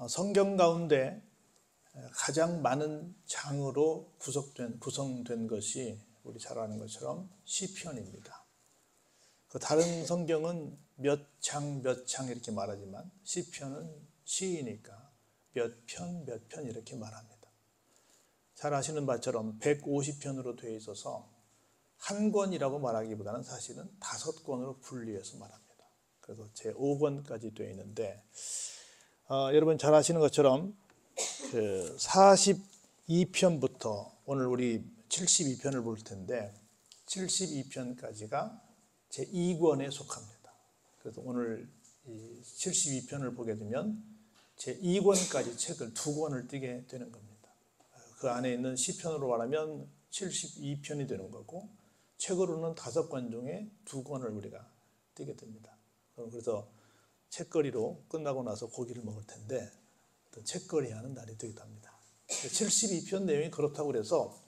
성경 가운데 가장 많은 장으로 구성된 것이 우리 잘 아는 것처럼 시편입니다. 그 다른 성경은 몇 장 이렇게 말하지만 시편은 시이니까 몇 편 이렇게 말합니다. 잘 아시는 바처럼 150편으로 되어 있어서 한 권이라고 말하기보다는 사실은 5권으로 분리해서 말합니다. 그래서 제5권까지 되어 있는데 여러분 잘 아시는 것처럼 그 42편부터 오늘 우리 72편을 볼 텐데 72편까지가 제2권에 속합니다. 그래서 오늘 이 72편을 보게 되면 제2권까지 책을 2권을 띄게 되는 겁니다. 그 안에 있는 시편으로 말하면 72편이 되는 거고 책으로는 5권 중에 2권을 우리가 띄게 됩니다. 그래서 책거리로 끝나고 나서 고기를 먹을 텐데 책거리 하는 날이 되기도 합니다. 72편 내용이 그렇다고 그래서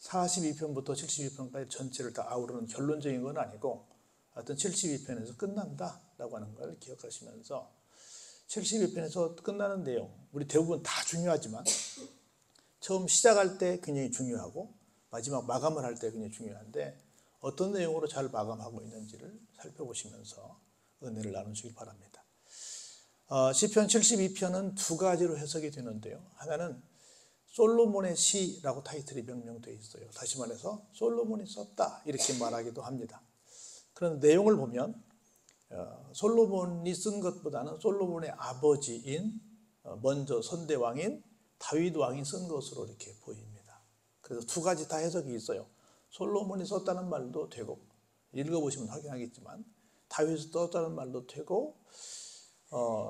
42편부터 72편까지 전체를 다 아우르는 결론적인 건 아니고 하여튼 72편에서 끝난다라고 하는 걸 기억하시면서 72편에서 끝나는 내용, 우리 대부분 다 중요하지만 처음 시작할 때 굉장히 중요하고 마지막 마감을 할 때 굉장히 중요한데 어떤 내용으로 잘 마감하고 있는지를 살펴보시면서 은혜를 나누시기 바랍니다. 시편 72편은 2가지로 해석이 되는데요. 하나는 솔로몬의 시라고 타이틀이 명명되어 있어요. 다시 말해서 솔로몬이 썼다 이렇게 말하기도 합니다. 그런 내용을 보면 솔로몬이 쓴 것보다는 솔로몬의 아버지인 먼저 선대왕인 다윗 왕이 쓴 것으로 이렇게 보입니다. 그래서 2가지 다 해석이 있어요. 솔로몬이 썼다는 말도 되고 읽어보시면 확인하겠지만 다윗이 썼다는 말도 되고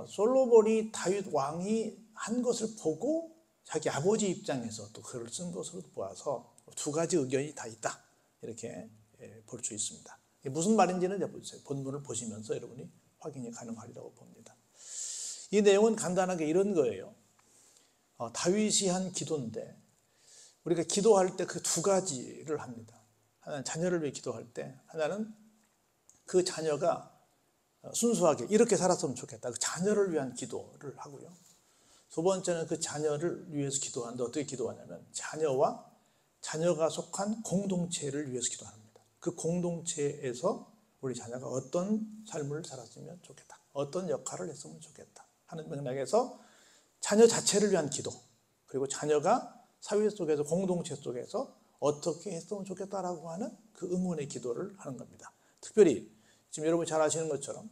솔로몬이 다윗 왕이 한 것을 보고 자기 아버지 입장에서 또 글을 쓴 것으로 보아서 2가지 의견이 다 있다 이렇게 볼 수 있습니다. 무슨 말인지는 본문을 보시면서 여러분이 확인이 가능하리라고 봅니다. 이 내용은 간단하게 이런 거예요. 다윗이 한 기도인데 우리가 기도할 때 그 2가지를 합니다. 하나는 자녀를 위해 기도할 때, 하나는 그 자녀가 순수하게 이렇게 살았으면 좋겠다. 그 자녀를 위한 기도를 하고요. 2번째는 그 자녀를 위해서 기도하는데 어떻게 기도하냐면 자녀가 속한 공동체를 위해서 기도합니다. 그 공동체에서 우리 자녀가 어떤 삶을 살았으면 좋겠다. 어떤 역할을 했으면 좋겠다 하는 맥락에서 자녀 자체를 위한 기도, 그리고 자녀가 사회 속에서 공동체 속에서 어떻게 했으면 좋겠다라고 하는 그 응원의 기도를 하는 겁니다. 특별히 지금 여러분이 잘 아시는 것처럼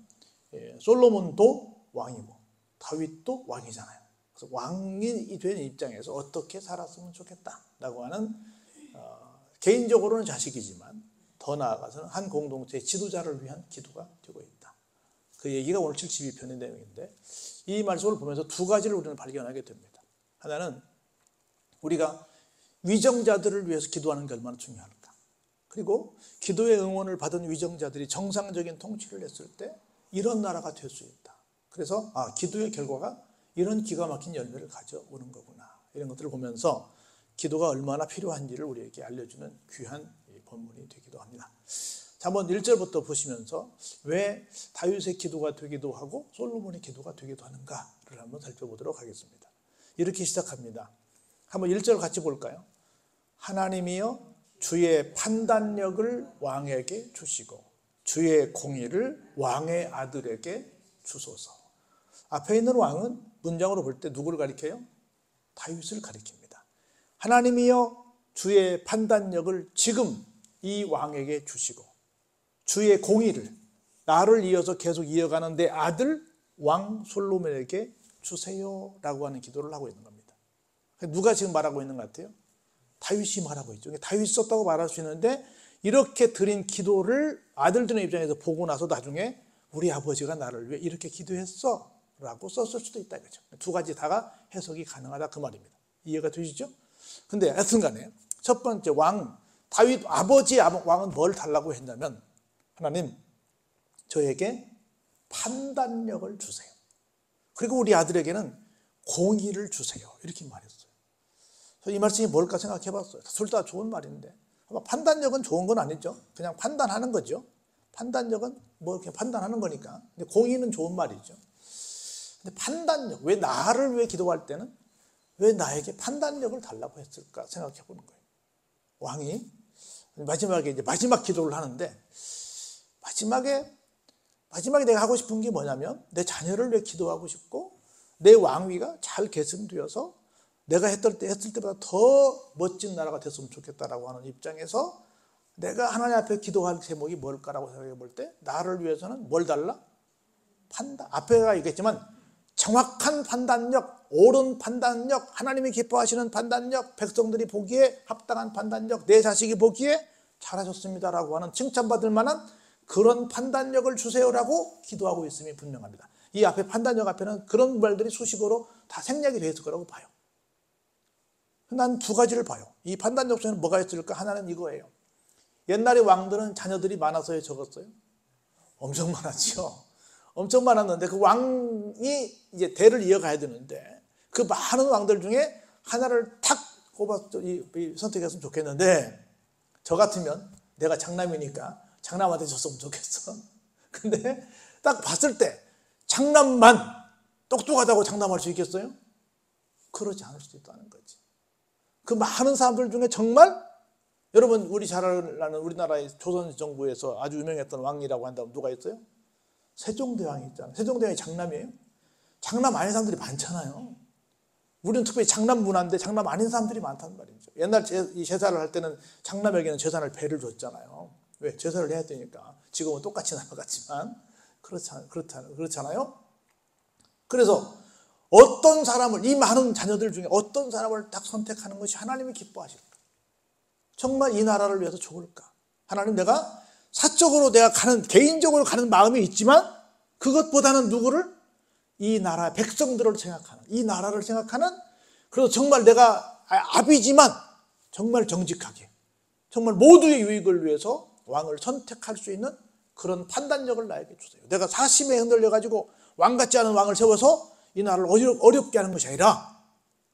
솔로몬도 왕이고 다윗도 왕이잖아요. 그래서 왕이 된 입장에서 어떻게 살았으면 좋겠다라고 하는 개인적으로는 자식이지만 더 나아가서는 한 공동체의 지도자를 위한 기도가 되고 있다. 그 얘기가 오늘 72편의 내용인데 이 말씀을 보면서 2가지를 우리는 발견하게 됩니다. 하나는 우리가 위정자들을 위해서 기도하는 게 얼마나 중요한가. 그리고 기도의 응원을 받은 위정자들이 정상적인 통치를 했을 때 이런 나라가 될 수 있다. 그래서 기도의 결과가 이런 기가 막힌 열매를 가져오는 거구나. 이런 것들을 보면서 기도가 얼마나 필요한지를 우리에게 알려주는 귀한 본문이 되기도 합니다. 자, 한번 1절부터 보시면서 왜 다윗의 기도가 되기도 하고 솔로몬의 기도가 되기도 하는가를 한번 살펴보도록 하겠습니다. 이렇게 시작합니다. 한번 1절 같이 볼까요? 하나님이여 주의 판단력을 왕에게 주시고 주의 공의를 왕의 아들에게 주소서. 앞에 있는 왕은 문장으로 볼 때 누구를 가리켜요? 다윗을 가리킵니다. 하나님이여 주의 판단력을 지금 이 왕에게 주시고 주의 공의를 나를 이어서 계속 이어가는 내 아들 왕 솔로몬에게 주세요라고 하는 기도를 하고 있는 겁니다. 누가 지금 말하고 있는 것 같아요? 다윗이 말하고 있죠. 다윗이 썼다고 말할 수 있는데 이렇게 드린 기도를 아들들의 입장에서 보고 나서 나중에 우리 아버지가 나를 위해 이렇게 기도했어 라고 썼을 수도 있다 이거죠. 2가지 다가 해석이 가능하다 그 말입니다. 이해가 되시죠? 근데 하여튼 간에 첫 번째 다윗 아버지 왕은 뭘 달라고 했냐면 하나님 저에게 판단력을 주세요. 그리고 우리 아들에게는 공의를 주세요. 이렇게 말했어요. 이 말씀이 뭘까 생각해 봤어요. 둘 다 좋은 말인데 판단력은 좋은 건 아니죠. 그냥 판단하는 거죠. 판단력은 뭐 이렇게 판단하는 거니까. 근데 공의는 좋은 말이죠. 근데 판단력, 왜 나를 위해 기도할 때는 왜 나에게 판단력을 달라고 했을까 생각해 보는 거예요. 왕이 마지막에 이제 마지막 기도를 하는데 마지막에 내가 하고 싶은 게 뭐냐면 내 자녀를 위해 기도하고 싶고 내 왕위가 잘 계승되어서 내가 했을 때보다 더 멋진 나라가 됐으면 좋겠다라고 하는 입장에서 내가 하나님 앞에 기도할 제목이 뭘까라고 생각해 볼 때 나를 위해서는 뭘 달라? 판단. 앞에가 있겠지만 정확한 판단력, 옳은 판단력, 하나님이 기뻐하시는 판단력, 백성들이 보기에 합당한 판단력, 내 자식이 보기에 잘하셨습니다라고 하는 칭찬받을 만한 그런 판단력을 주세요라고 기도하고 있음이 분명합니다. 이 앞에 판단력 앞에는 그런 말들이 수식어로 다 생략이 되어 있을 거라고 봐요. 난 두 가지를 봐요. 이 판단력 중에는 뭐가 있을까? 하나는 이거예요. 옛날에 왕들은 자녀들이 많아서요, 적었어요? 엄청 많았죠. 엄청 많았는데 그 왕이 이제 대를 이어가야 되는데 그 많은 왕들 중에 하나를 탁 선택했으면 좋겠는데 저 같으면 내가 장남이니까 장남한테 줬으면 좋겠어. 근데 딱 봤을 때 장남만 똑똑하다고 장남할 수 있겠어요? 그러지 않을 수도 있다는 거지. 그 많은 사람들 중에 정말 여러분 우리 잘 아는 우리나라의 조선 정부에서 아주 유명했던 왕이라고 한다면 누가 있어요? 세종대왕이 있잖아요. 세종대왕이 장남이에요? 장남 아닌 사람들이 많잖아요. 우리는 특별히 장남 문화인데 장남 아닌 사람들이 많다는 말이죠. 옛날 이 제사를 할 때는 장남에게는 재산을 배를 줬잖아요. 왜? 제사를 해야 되니까. 지금은 똑같이 나눠갔지만 그렇잖아요. 그래서 어떤 사람을, 이 많은 자녀들 중에 어떤 사람을 딱 선택하는 것이 하나님이 기뻐하실까? 정말 이 나라를 위해서 좋을까? 하나님, 내가 사적으로 내가 개인적으로 가는 마음이 있지만 그것보다는 누구를? 이 나라 백성들을 생각하는, 이 나라를 생각하는, 그래서 정말 내가 아비지만 정말 정직하게, 정말 모두의 유익을 위해서 왕을 선택할 수 있는 그런 판단력을 나에게 주세요. 내가 사심에 흔들려가지고 왕 같지 않은 왕을 세워서 이 나라를 어렵게 하는 것이 아니라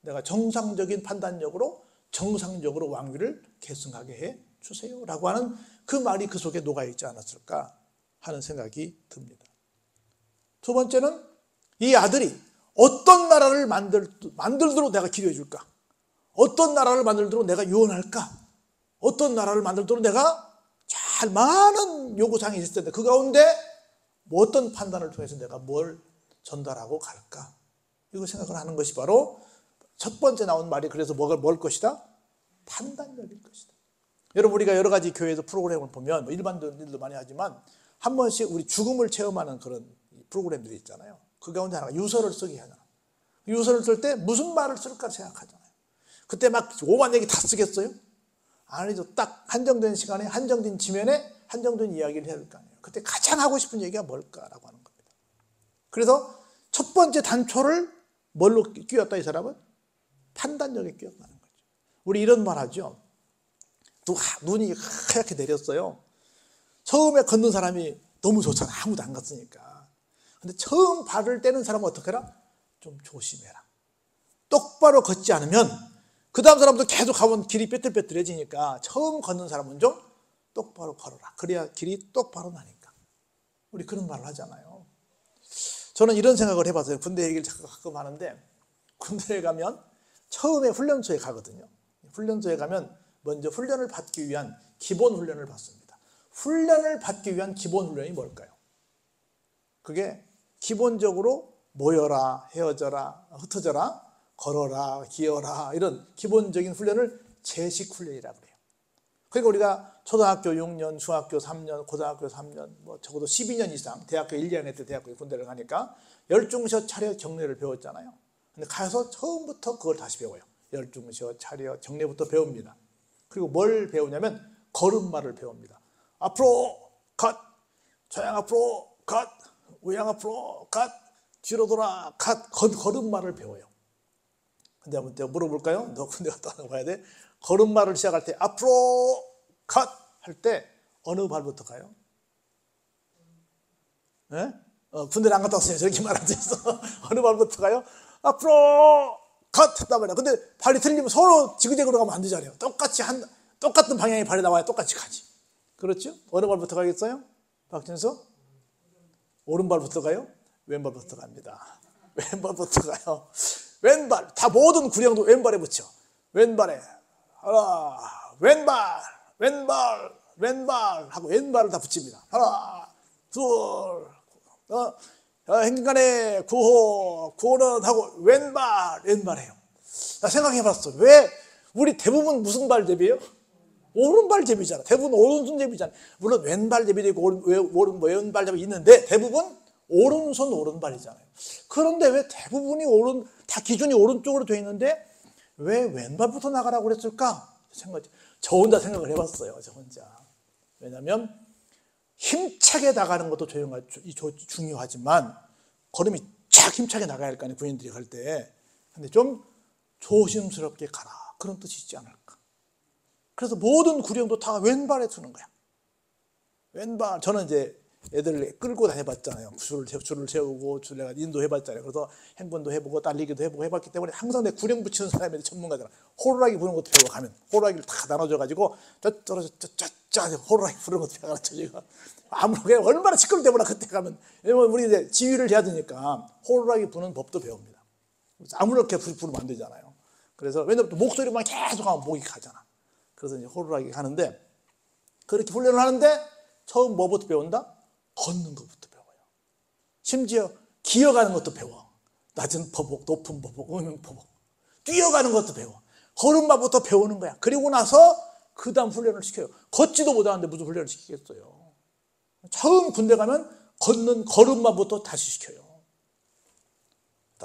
내가 정상적인 판단력으로 정상적으로 왕위를 계승하게 해 주세요 라고 하는 그 말이 그 속에 녹아있지 않았을까 하는 생각이 듭니다. 두 번째는 이 아들이 어떤 나라를 만들도록 내가 기도해 줄까? 어떤 나라를 만들도록 내가 유언할까? 어떤 나라를 만들도록 내가 잘 많은 요구사항이 있을 텐데 그 가운데 뭐 어떤 판단을 통해서 내가 뭘 전달하고 갈까? 이거 생각을 하는 것이 바로 첫 번째 나온 말이 그래서 뭘 것이다? 판단력일 것이다. 여러분 우리가 여러 가지 교회에서 프로그램을 보면 일반인들도 많이 하지만 한 번씩 우리 죽음을 체험하는 그런 프로그램들이 있잖아요. 그 가운데 하나가 유서를 쓰게 하잖아요. 유서를 쓸 때 무슨 말을 쓸까 생각하잖아요. 그때 막 오만 얘기 다 쓰겠어요? 아니죠. 딱 한정된 시간에 한정된 지면에 한정된 이야기를 해야 될 거 아니에요. 그때 가장 하고 싶은 얘기가 뭘까라고 하는 겁니다. 그래서 첫 번째 단초를 뭘로 끼웠다 이 사람은? 판단력에 끼웠다는 거죠. 우리 이런 말 하죠. 눈이 하얗게 내렸어요. 처음에 걷는 사람이 너무 좋잖아. 아무도 안 갔으니까. 근데 처음 발을 떼는 사람은 어떻게 해라? 좀 조심해라. 똑바로 걷지 않으면 그 다음 사람도 계속 가면 길이 삐뚤빼뚤해지니까 처음 걷는 사람은 좀 똑바로 걸어라. 그래야 길이 똑바로 나니까. 우리 그런 말을 하잖아요. 저는 이런 생각을 해봤어요. 군대 얘기를 가끔 하는데 군대에 가면 처음에 훈련소에 가거든요. 훈련소에 가면 먼저 훈련을 받기 위한 기본 훈련을 받습니다. 훈련을 받기 위한 기본 훈련이 뭘까요? 그게 기본적으로 모여라, 헤어져라, 흩어져라, 걸어라, 기어라 이런 기본적인 훈련을 제식 훈련이라고 해요. 그러니까 우리가 초등학교 6년, 중학교 3년, 고등학교 3년, 뭐 적어도 12년 이상 대학교 1, 2학년 때 대학교 군대를 가니까 열중시어 차려 경례를 배웠잖아요. 근데 가서 처음부터 그걸 다시 배워요. 열중시어 차려 경례부터 배웁니다. 그리고 뭘 배우냐면 걸음마를 배웁니다. 앞으로 컷, 좌양 앞으로 컷, 우양 앞으로 컷, 뒤로 돌아 컷, 걸음마를 배워요. 근데 한번 내가 물어볼까요? 너 군대 갔다 와서 봐야 돼. 걸음마를 시작할 때 앞으로 컷 할 때 어느 발부터 가요? 네? 군대를 안 갔다 왔어요. 저렇게 말할 수 있어. 어느 발부터 가요? 앞으로 컷 했단 말이야. 근데 발이 틀리면 서로 지그재그로 가면 안 되잖아요. 똑같은 방향의 발이 나와야 똑같이 가지. 그렇죠? 어느 발부터 가겠어요? 박진서? 오른발부터 가요? 왼발부터 갑니다. 왼발부터 가요. 왼발, 다 모든 구령도 왼발에 붙여. 왼발에 하나, 왼발, 왼발, 왼발 하고 왼발을 다 붙입니다. 하나, 둘, 행간에 구호는 하고 왼발, 왼발해요. 나 생각해봤어. 왜 우리 대부분 무슨 발제비예요? 오른발제비잖아. 대부분 오른손제비잖아. 물론 왼발제비도 있고 왼발제비 있는데 대부분 오른손 오른발이잖아요. 그런데 왜 대부분이 다 기준이 오른쪽으로 돼 있는데 왜 왼발부터 나가라고 그랬을까? 저 혼자 생각을 해봤어요. 저 혼자. 왜냐하면 힘차게 나가는 것도 중요하지만 걸음이 쫙 힘차게 나가야 할 거 아니에요. 군인들이 갈 때. 근데 좀 조심스럽게 가라. 그런 뜻이지 않을까. 그래서 모든 구령도 다 왼발에 두는 거야. 왼발. 저는 이제 애들을 끌고 다녀봤잖아요. 줄을 세우고 내가 인도해봤잖아요. 그래서 행군도 해보고 달리기도 해보고 해봤기 때문에 항상 내 구령 붙이는 사람이 전문가잖아. 호루라기 부는 것도 배워가면 호루라기를 다 나눠줘가지고 쩌쩌쩌쩌 호루라기 부는 것도 배워가르쳐 제가 아무렇게 얼마나 시끄러울 때보다 그때 가면 왜냐면 우리 이제 지휘를 해야 되니까 호루라기 부는 법도 배웁니다. 아무렇게 부르면 안 되잖아요. 그래서 왜냐면 목소리만 계속 하면 목이 가잖아. 그래서 이제 호루라기 하는데 그렇게 훈련을 하는데 처음 뭐부터 배운다? 걷는 것부터 배워요. 심지어 기어가는 것도 배워. 낮은 포복, 높은 포복, 음흉포복. 뛰어가는 것도 배워. 걸음마부터 배우는 거야. 그리고 나서 그 다음 훈련을 시켜요. 걷지도 못하는데 무슨 훈련을 시키겠어요. 처음 군대 가면 걷는 걸음마부터 다시 시켜요.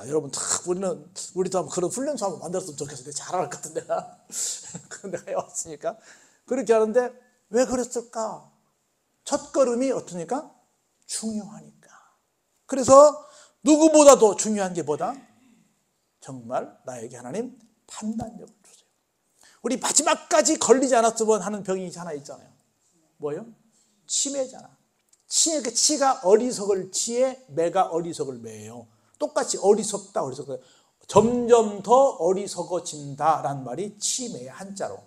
여러분, 우리도 한번 그런 훈련소 한번 만들었으면 좋겠어. 내가 잘할 것 같은데. 그런 데가 해왔으니까. 그렇게 하는데 왜 그랬을까? 첫 걸음이 어떠니까? 중요하니까. 그래서 누구보다도 중요한 게 뭐다? 정말 나에게 하나님 판단력을 주세요. 우리 마지막까지 걸리지 않았으면 하는 병이 하나 있잖아요. 뭐예요? 치매잖아. 치가 어리석을 치에 매가 어리석을 매예요. 똑같이 어리석다. 점점 더 어리석어진다라는 말이 치매의 한자로.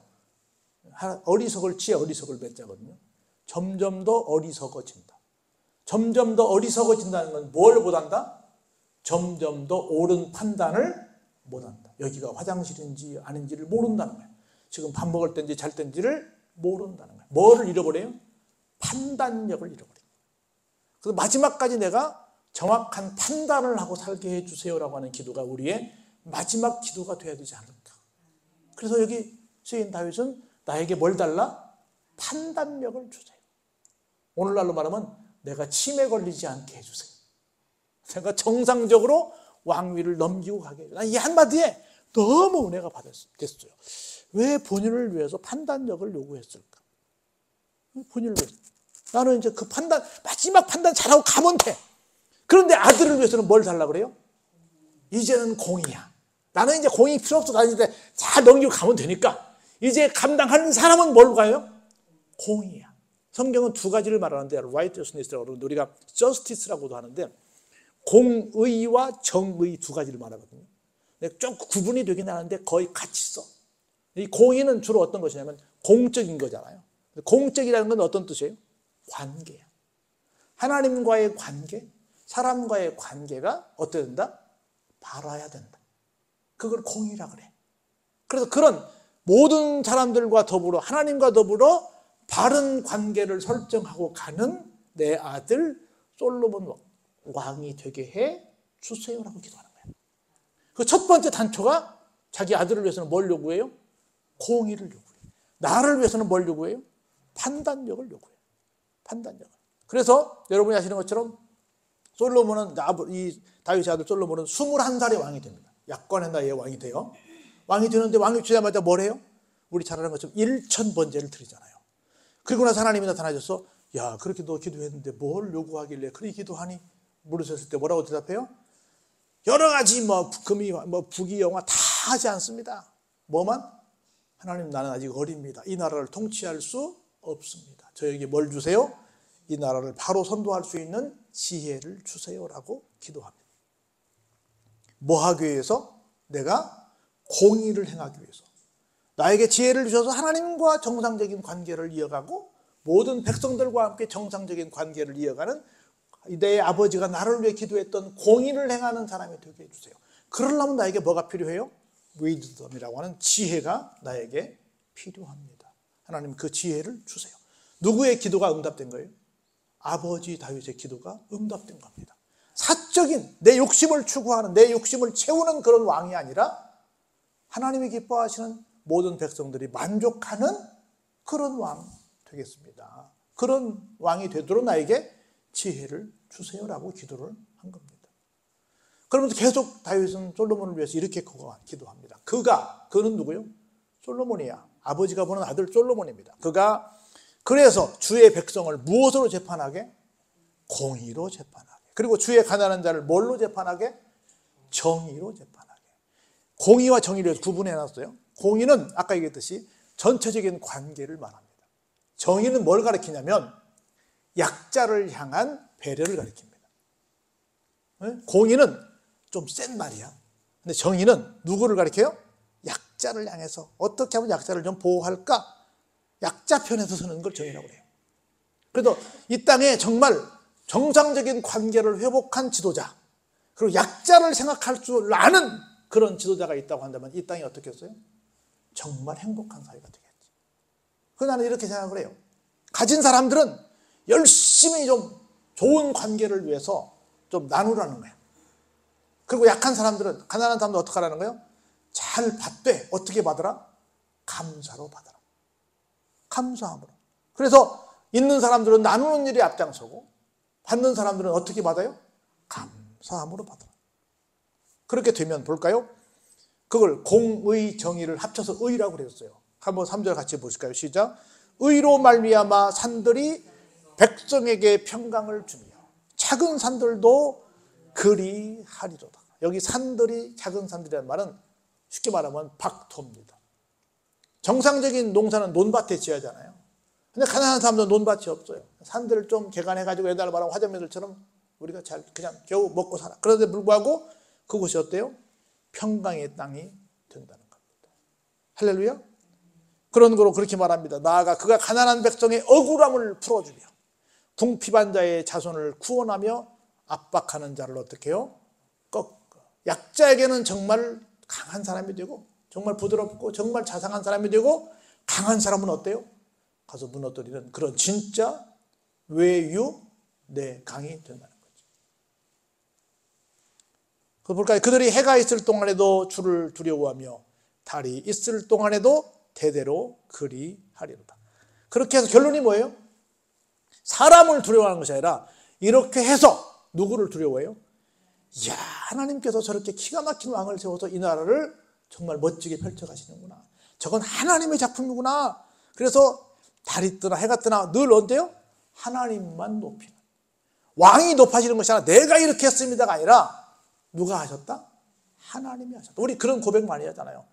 어리석을 치에 어리석을 매자거든요. 점점 더 어리석어진다. 점점 더 어리석어진다는 건 뭘 못한다? 점점 더 옳은 판단을 못한다. 여기가 화장실인지 아닌지를 모른다는 거예요. 지금 밥 먹을 때인지 잘 때인지를 모른다는 거예요. 뭐를 잃어버려요? 판단력을 잃어버려요. 그래서 마지막까지 내가 정확한 판단을 하고 살게 해주세요라고 하는 기도가 우리의 마지막 기도가 돼야 되지 않을까. 그래서 여기 시인 다윗은 나에게 뭘 달라? 판단력을 주세요. 오늘날로 말하면 내가 치매 걸리지 않게 해주세요. 내가 정상적으로 왕위를 넘기고 가게 해주세요. 난 이 한마디에 너무 은혜가 됐어요. 왜 본인을 위해서 판단력을 요구했을까? 본인을 위해서. 나는 이제 그 마지막 판단 잘하고 가면 돼. 그런데 아들을 위해서는 뭘 달라고 그래요? 이제는 공이야. 나는 이제 공이 필요 없어. 나는 이제 잘 넘기고 가면 되니까. 이제 감당하는 사람은 뭘 가요? 공이야. 성경은 두 가지를 말하는데 righteousness라고 우리가 justice라고도 하는데 공의와 정의 두 가지를 말하거든요. 좀 구분이 되긴 하는데 거의 같이 써. 이 공의는 주로 어떤 것이냐면 공적인 거잖아요. 공적이라는 건 어떤 뜻이에요? 관계야. 하나님과의 관계, 사람과의 관계가 어떻게 된다? 바라야 된다. 그걸 공의라 그래. 그래서 그런 모든 사람들과 더불어 하나님과 더불어 바른 관계를 설정하고 가는 내 아들 솔로몬 왕이 되게 해 주세요라고 기도하는 거예요. 그 첫 번째 단초가 자기 아들을 위해서는 뭘 요구해요? 공의를 요구해요. 나를 위해서는 뭘 요구해요? 판단력을 요구해요. 판단력을. 그래서 여러분이 아시는 것처럼 솔로몬은 이 다윗의 아들 솔로몬은 21살에 왕이 됩니다. 약관의 나이에 왕이 돼요. 왕이 되는데 왕이 되자마자 뭘 해요? 우리 잘 아는 것처럼 1000번제를 드리잖아요. 그리고 나서 하나님이 나타나셔서 야 그렇게 너 기도했는데 뭘 요구하길래 그렇게 기도하니? 물으셨을 때 뭐라고 대답해요? 여러 가지 금이 북이 영화 다 하지 않습니다. 뭐만? 하나님 나는 아직 어립니다. 이 나라를 통치할 수 없습니다. 저에게 뭘 주세요? 이 나라를 바로 선도할 수 있는 지혜를 주세요라고 기도합니다. 뭐 하기 위해서? 내가 공의를 행하기 위해서. 나에게 지혜를 주셔서 하나님과 정상적인 관계를 이어가고 모든 백성들과 함께 정상적인 관계를 이어가는 내 아버지가 나를 위해 기도했던 공의를 행하는 사람이 되게 해주세요. 그러려면 나에게 뭐가 필요해요? wisdom이라고 하는 지혜가 나에게 필요합니다. 하나님 그 지혜를 주세요. 누구의 기도가 응답된 거예요? 아버지 다윗의 기도가 응답된 겁니다. 사적인 내 욕심을 추구하는, 내 욕심을 채우는 그런 왕이 아니라 하나님이 기뻐하시는 모든 백성들이 만족하는 그런 왕 되겠습니다. 그런 왕이 되도록 나에게 지혜를 주세요라고 기도를 한 겁니다. 그러면서 계속 다윗은 솔로몬을 위해서 이렇게 기도합니다. 그는 누구요? 솔로몬이야. 아버지가 보는 아들 솔로몬입니다. 그가 그래서 주의 백성을 무엇으로 재판하게? 공의로 재판하게. 그리고 주의 가난한 자를 뭘로 재판하게? 정의로 재판하게. 공의와 정의를 구분해놨어요. 공의는 아까 얘기했듯이 전체적인 관계를 말합니다. 정의는 뭘 가리키냐면 약자를 향한 배려를 가리킵니다. 공의는 좀 센 말이야. 근데 정의는 누구를 가리켜요? 약자를 향해서 어떻게 하면 약자를 좀 보호할까? 약자 편에서 서는 걸 정의라고 해요. 그래서 이 땅에 정말 정상적인 관계를 회복한 지도자, 그리고 약자를 생각할 줄 아는 그런 지도자가 있다고 한다면 이 땅이 어떻겠어요? 정말 행복한 사회가 되겠지. 그래서 나는 이렇게 생각을 해요. 가진 사람들은 열심히 좀 좋은 관계를 위해서 좀 나누라는 거야. 그리고 약한 사람들은, 가난한 사람들 어떻게 하라는 거예요? 잘 받되 어떻게 받으라? 감사로 받아라. 감사함으로. 그래서 있는 사람들은 나누는 일에 앞장서고 받는 사람들은 어떻게 받아요? 감사함으로 받아라. 그렇게 되면 볼까요? 그걸 공의 정의를 합쳐서 의라고 그랬어요. 한번 3절 같이 보실까요? 시작. 의로 말미암아 산들이 백성에게 평강을 주며 작은 산들도 그리하리로다. 여기 산들이 작은 산들이라는 말은 쉽게 말하면 박토입니다. 정상적인 농사는 논밭에 지어야잖아요. 근데 가난한 사람들은 논밭이 없어요. 산들을 좀 개간해가지고 옛날 말하면 화전면들처럼 우리가 잘 그냥 겨우 먹고 살아. 그런데 불구하고 그곳이 어때요? 평강의 땅이 된다는 겁니다. 할렐루야. 그런 거로 그렇게 말합니다. 나아가 그가 가난한 백성의 억울함을 풀어주며 궁핍한 자의 자손을 구원하며 압박하는 자를 어떻게 해요? 꺾어. 약자에게는 정말 강한 사람이 되고 정말 부드럽고 정말 자상한 사람이 되고 강한 사람은 어때요? 가서 무너뜨리는 그런 진짜 외유 내강이 된다는 거죠. 그 볼까요? 그들이 해가 있을 동안에도 주를 두려워하며 달이 있을 동안에도 대대로 그리하리로다. 그렇게 해서 결론이 뭐예요? 사람을 두려워하는 것이 아니라 이렇게 해서 누구를 두려워해요? 이야, 하나님께서 저렇게 기가 막힌 왕을 세워서 이 나라를 정말 멋지게 펼쳐가시는구나. 저건 하나님의 작품이구나. 그래서 달이 뜨나 해가 뜨나 늘 언제요? 하나님만 높이는. 왕이 높아지는 것이 아니라 내가 이렇게 했습니다가 아니라 누가 하셨다? 하나님이 하셨다. 우리 그런 고백 많이 하잖아요.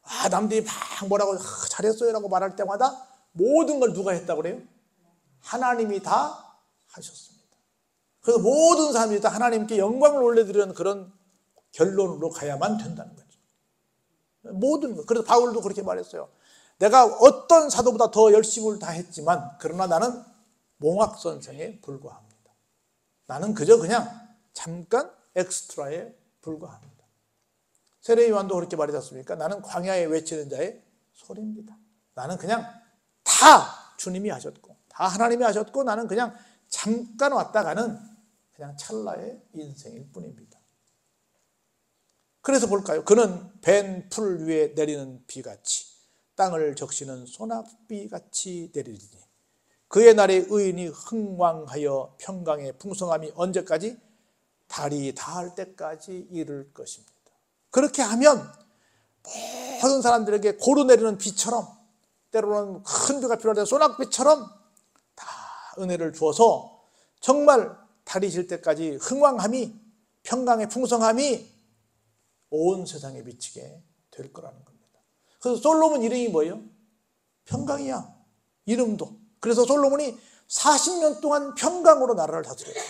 아, 남들이 막 뭐라고 잘했어요 라고 말할 때마다 모든 걸 누가 했다고 그래요? 하나님이 다 하셨습니다. 그래서 모든 사람들이 다 하나님께 영광을 올려드리는 그런 결론으로 가야만 된다는 거죠. 모든 것. 그래서 바울도 그렇게 말했어요. 내가 어떤 사도보다 더 열심을 다했지만 그러나 나는 몽학선생에 불과합니다. 나는 그저 그냥 잠깐 엑스트라에 불과합니다. 세례 요한도 그렇게 말하지 않습니까? 나는 광야에 외치는 자의 소리입니다. 나는 그냥 다 주님이 하셨고 다 하나님이 하셨고 나는 그냥 잠깐 왔다 가는 그냥 찰나의 인생일 뿐입니다. 그래서 볼까요? 그는 벤 풀 위에 내리는 비같이 땅을 적시는 소낙비같이 내리리니 그의 날에 의인이 흥왕하여 평강의 풍성함이 언제까지? 달이 닿을 때까지 이를 것입니다. 그렇게 하면 모든 사람들에게 고루 내리는 비처럼 때로는 큰 비가 필요할 때 소낙비처럼 다 은혜를 주어서 정말 달이 질 때까지 흥왕함이 평강의 풍성함이 온 세상에 미치게 될 거라는 겁니다. 그래서 솔로몬 이름이 뭐예요? 평강이야. 이름도. 그래서 솔로몬이 40년 동안 평강으로 나라를 다스렸어요.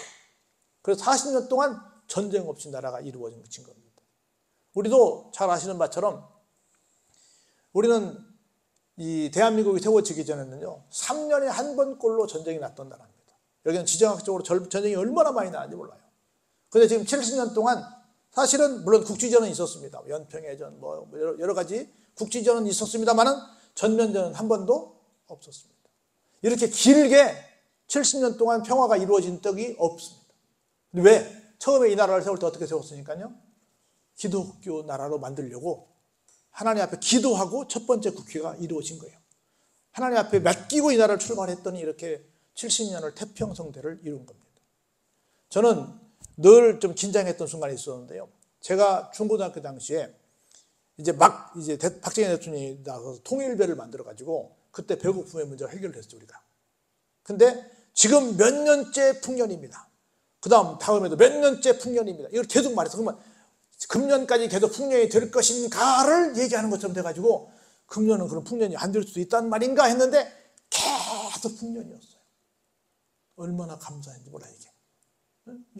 그래서 40년 동안 전쟁 없이 나라가 이루어진 겁니다. 우리도 잘 아시는 바처럼 우리는 이 대한민국이 세워지기 전에는요 3년에 한 번꼴로 전쟁이 났던 나라입니다. 여기는 지정학적으로 전쟁이 얼마나 많이 나는지 몰라요. 근데 지금 70년 동안 사실은 물론 국지전은 있었습니다. 연평해전 뭐 여러 가지 국지전은 있었습니다만은 전면전은 한 번도 없었습니다. 이렇게 길게 70년 동안 평화가 이루어진 적이 없습니다. 왜? 처음에 이 나라를 세울 때 어떻게 세웠으니까요? 기독교 나라로 만들려고 하나님 앞에 기도하고 첫 번째 국회가 이루어진 거예요. 하나님 앞에 맡기고 이 나라를 출발했더니 이렇게 70년을 태평성대를 이룬 겁니다. 저는 늘 좀 긴장했던 순간이 있었는데요. 제가 중고등학교 당시에 이제 박정희 대통령이 나와서 통일배를 만들어가지고 그때 배고픔의 문제를 해결했어요, 우리가. 근데 지금 몇 년째 풍년입니다. 다음에도 몇 년째 풍년입니다. 이걸 계속 말해서 그러면 금년까지 계속 풍년이 될 것인가를 얘기하는 것처럼 돼가지고 금년은 그런 풍년이 안 될 수도 있다는 말인가 했는데 계속 풍년이었어요. 얼마나 감사한지 몰라 이게.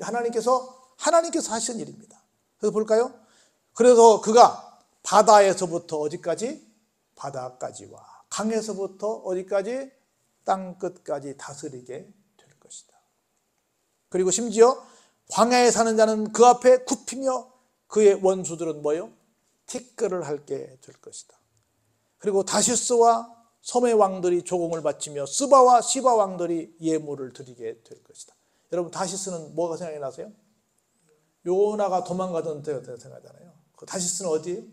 하나님께서 하신 일입니다. 그래서 볼까요? 그래서 그가 바다에서부터 어디까지? 바다까지와 강에서부터 어디까지? 땅 끝까지 다스리게 될 것이다. 그리고 심지어 광야에 사는 자는 그 앞에 굽히며 그의 원수들은 뭐예요? 티끌을 핥게 될 것이다. 그리고 다시스와 섬의 왕들이 조공을 바치며 스바와 시바 왕들이 예물을 드리게 될 것이다. 여러분 다시스는 뭐가 생각이 나세요? 요나가 도망가던 때가 생각나잖아요. 그 다시스는 어디예요?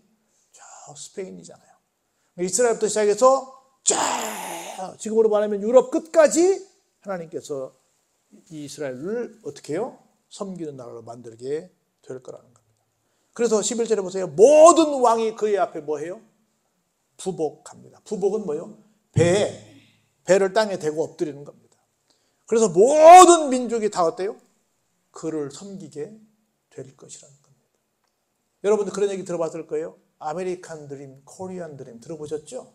저 스페인이잖아요. 이스라엘부터 시작해서 쫙 지금으로 말하면 유럽 끝까지 하나님께서 이 이스라엘을 어떻게 해요? 섬기는 나라로 만들게 될 거라는 겁니다. 그래서 11절에 보세요. 모든 왕이 그의 앞에 뭐 해요? 부복합니다. 부복은 뭐예요? 배를 땅에 대고 엎드리는 겁니다. 그래서 모든 민족이 다 어때요? 그를 섬기게 될 것이라는 겁니다. 여러분들 그런 얘기 들어봤을 거예요. 아메리칸 드림, 코리안 드림 들어보셨죠?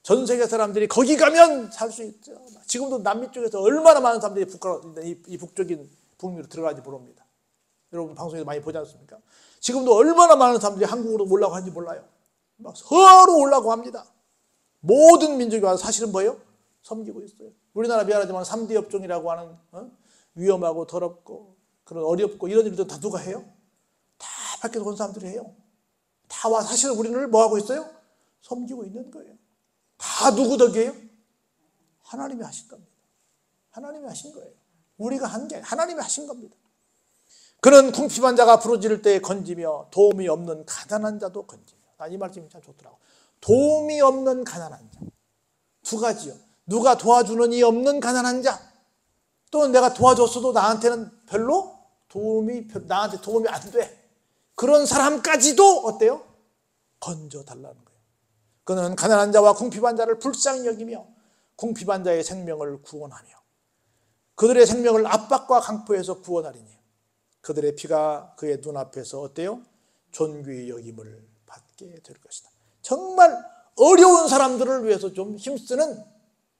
전 세계 사람들이 거기 가면 살 수 있죠. 지금도 남미 쪽에서 얼마나 많은 사람들이 이 북쪽인 북미로 들어가지 모릅니다. 여러분 방송에서 많이 보지 않습니까? 지금도 얼마나 많은 사람들이 한국으로 오려고 하는지 몰라요. 막 서로 오려고 합니다. 모든 민족이 와서 사실은 뭐예요? 섬기고 있어요. 우리나라 미안하지만 3D 업종이라고 하는 위험하고 더럽고 그런 어렵고 이런 일도 다 누가 해요? 다 밖에서 온 사람들이 해요. 다 와 사실은 우리를 뭐 하고 있어요? 섬기고 있는 거예요. 다 누구 덕이에요? 하나님이 하신 겁니다. 하나님이 하신 거예요. 우리가 한 게 하나님이 하신 겁니다. 그는 궁핍한 자가 부르짖을 때에 건지며 도움이 없는 가난한 자도 건지며. 이 말씀이 참 좋더라고요. 도움이 없는 가난한 자. 두 가지요. 누가 도와주는 이 없는 가난한 자. 또는 내가 도와줬어도 나한테는 별로 나한테 도움이 안 돼. 그런 사람까지도 어때요? 건져달라는 거예요. 그는 가난한 자와 궁핍한 자를 불쌍히 여기며 궁핍한 자의 생명을 구원하며 그들의 생명을 압박과 강포에서 구원하리니 그들의 피가 그의 눈앞에서 어때요? 존귀히 여김을 받게 될 것이다. 정말 어려운 사람들을 위해서 좀 힘쓰는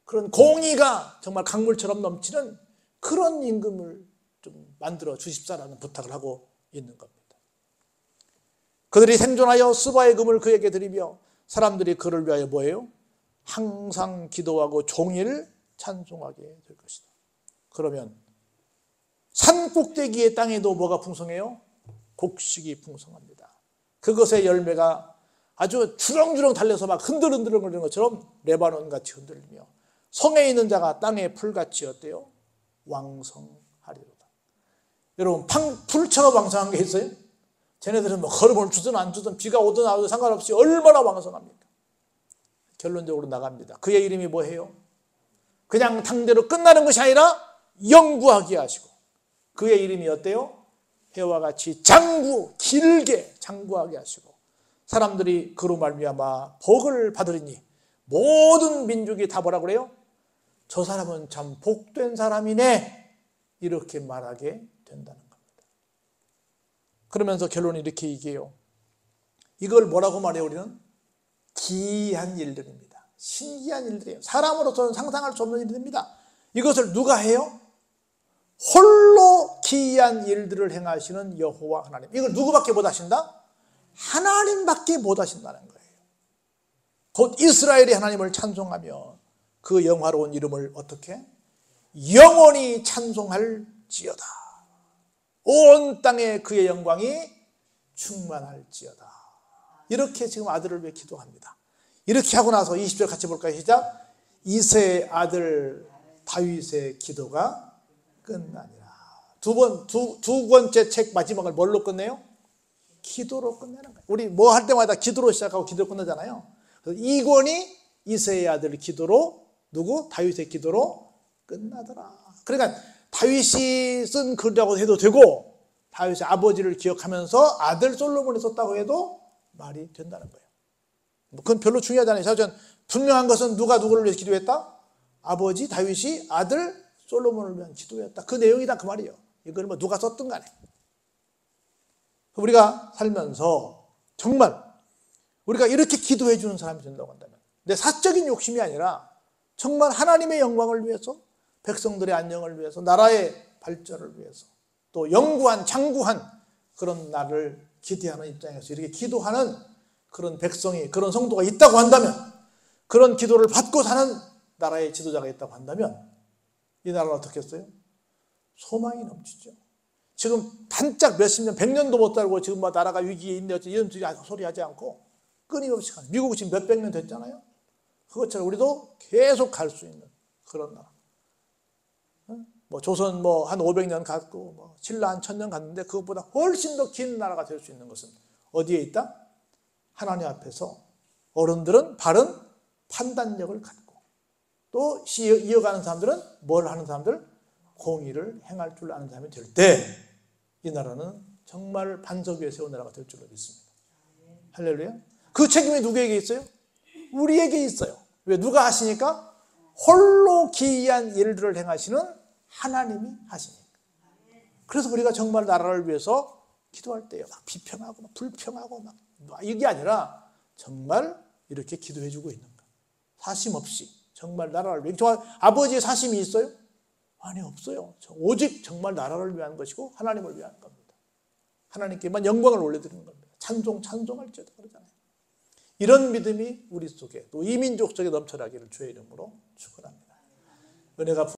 그런 공의가 정말 강물처럼 넘치는 그런 임금을 좀 만들어 주십사라는 부탁을 하고 있는 겁니다. 그들이 생존하여 스바의 금을 그에게 드리며 사람들이 그를 위하여 뭐예요? 항상 기도하고 종일 찬송하게 될 것이다. 그러면 산 꼭대기의 땅에도 뭐가 풍성해요? 곡식이 풍성합니다. 그것의 열매가 아주 주렁주렁 달려서 막 흔들흔들 거리는 것처럼 레바논같이 흔들리며 성에 있는 자가 땅의 풀같이 어때요? 왕성하리로다. 여러분 풀처럼 왕성한 게 있어요? 쟤네들은 뭐 걸음을 주든 안 주든 비가 오든 안 오든 상관없이 얼마나 왕성합니까? 결론적으로 나갑니다. 그의 이름이 뭐예요? 그냥 당대로 끝나는 것이 아니라 영구하게 하시고 그의 이름이 어때요? 해와 같이 길게 장구하게 하시고 사람들이 그로 말미암아 복을 받으리니 모든 민족이 다 뭐라 그래요? 저 사람은 참 복된 사람이네 이렇게 말하게 된다는 겁니다. 그러면서 결론이 이렇게 얘기해요. 이걸 뭐라고 말해요? 우리는 기이한 일들입니다. 신기한 일들이에요. 사람으로서는 상상할 수 없는 일들입니다. 이것을 누가 해요? 홀로 기이한 일들을 행하시는 여호와 하나님. 이걸 누구밖에 못 하신다? 하나님밖에 못 하신다는 거예요. 곧 이스라엘이 하나님을 찬송하며 그 영화로운 이름을 어떻게? 영원히 찬송할지어다. 온 땅에 그의 영광이 충만할지어다. 이렇게 지금 아들을 위해 기도합니다. 이렇게 하고 나서 20절 같이 볼까요? 시작. 이새의 아들 다윗의 기도가 끝나니라. 두 번째 책 마지막을 뭘로 끝내요? 기도로 끝내는 거예요. 우리 뭐 할 때마다 기도로 시작하고 기도로 끝나잖아요. 그래서 2권이 이새의 아들 기도로, 누구? 다윗의 기도로 끝나더라. 그러니까 다윗이 쓴 글이라고 해도 되고, 다윗의 아버지를 기억하면서 아들 솔로몬이 썼다고 해도 말이 된다는 거예요. 그건 별로 중요하지 않아요. 사실 분명한 것은 누가 누구를 위해서 기도했다? 아버지 다윗이 아들 솔로몬을 위한 기도였다. 그 내용이다 그 말이에요. 이걸 뭐 누가 썼든 간에. 우리가 살면서 정말 우리가 이렇게 기도해 주는 사람이 된다고 한다면, 내 사적인 욕심이 아니라 정말 하나님의 영광을 위해서, 백성들의 안녕을 위해서, 나라의 발전을 위해서, 또 영구한 장구한 그런 나를 기대하는 입장에서 이렇게 기도하는 그런 백성이, 그런 성도가 있다고 한다면, 그런 기도를 받고 사는 나라의 지도자가 있다고 한다면 이 나라는 어떻겠어요? 소망이 넘치죠. 지금 반짝 몇십 년, 100년도 못 살고 지금 뭐 나라가 위기에 있네 이런 소리 하지 않고 끊임없이 가는, 미국이 지금 몇백 년 됐잖아요. 그것처럼 우리도 계속 갈 수 있는 그런 나라. 뭐 조선 뭐 한 500년 갔고, 뭐 신라 한 1000년 갔는데 그것보다 훨씬 더 긴 나라가 될 수 있는 것은 어디에 있다? 하나님 앞에서 어른들은 바른 판단력을 갖고, 또 이어가는 사람들은 뭘 하는 사람들? 공의를 행할 줄 아는 사람이 될 때 이 나라는 정말 반석 위에 세운 나라가 될 줄로 믿습니다. 할렐루야. 그 책임이 누구에게 있어요? 우리에게 있어요. 왜? 누가 하시니까? 홀로 기이한 일들을 행하시는 하나님이 하시니까. 그래서 우리가 정말 나라를 위해서 기도할 때요, 막 비평하고 막 불평하고 막 이게 아니라 정말 이렇게 기도해 주고 있는 거예요. 사심 없이 정말 나라를 위해. 저 아버지의 사심이 있어요? 아니, 없어요. 오직 정말 나라를 위한 것이고 하나님을 위한 겁니다. 하나님께만 영광을 올려드리는 겁니다. 찬송할지어다 그러잖아요. 이런 믿음이 우리 속에, 또 이 민족 속에 넘쳐나기를 주의 이름으로 축원합니다. 은혜가